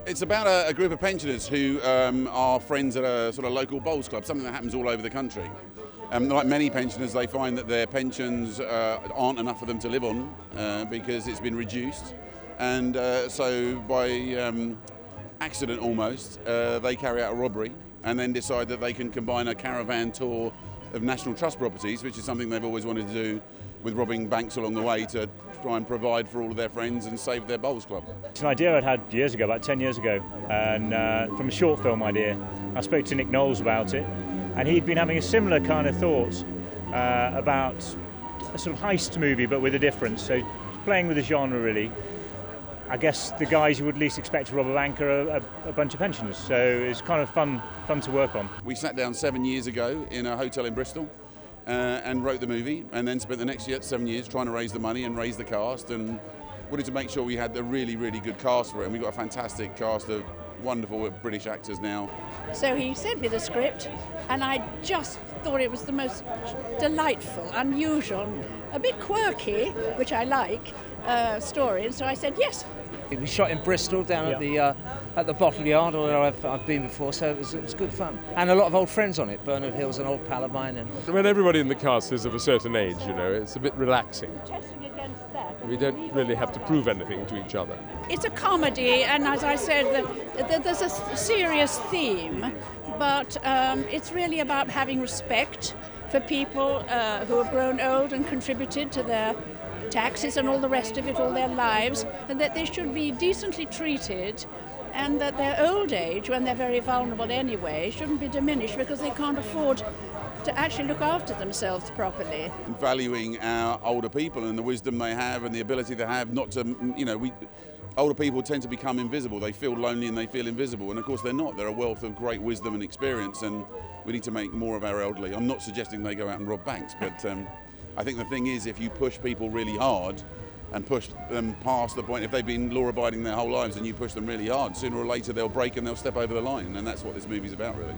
It's about a group of pensioners who are friends at a sort of local bowls club, something that happens all over the country. Like many pensioners, they find that their pensions aren't enough for them to live on because it's been reduced. And so by accident almost, they carry out a robbery and then decide that they can combine a caravan tour of National Trust properties, which is something they've always wanted to do, with robbing banks along the way to try and provide for all of their friends and save their bowls club. It's an idea I'd had years ago, about 10 years ago, and from a short film idea. I spoke to Nick Knowles about it, and he'd been having a similar kind of thought about a sort of heist movie, but with a difference. So playing with the genre, really. I guess the guys you would least expect to rob a bank are a bunch of pensioners, so it's kind of fun to work on. We sat down 7 years ago in a hotel in Bristol and wrote the movie, and then spent the next 7 years trying to raise the money and raise the cast, and wanted to make sure we had the really, really good cast for it. And we've got a fantastic cast of wonderful British actors now. So he sent me the script, and I just thought it was the most delightful, unusual, a bit quirky, which I like, story. And so I said yes. We shot in Bristol down at the Bottle Yard, where I've been before, so it was good fun. And a lot of old friends on it. Bernard Hill's an old pal of mine. And when everybody in the cast is of a certain age, it's a bit relaxing. Testing against that. We don't really have to prove anything to each other. It's a comedy, and as I said, there's a serious theme, but it's really about having respect for people who have grown old and contributed to their taxes and all the rest of it all their lives, and that they should be decently treated, and that their old age, when they're very vulnerable anyway, shouldn't be diminished because they can't afford to actually look after themselves properly. Valuing our older people and the wisdom they have and the ability they have not to, older people tend to become invisible. They feel lonely and they feel invisible, and of course they're not. They're a wealth of great wisdom and experience, and we need to make more of our elderly. I'm not suggesting they go out and rob banks, but I think the thing is, if you push people really hard and push them past the point, if they've been law-abiding their whole lives and you push them really hard, sooner or later they'll break and they'll step over the line, and that's what this movie's about, really.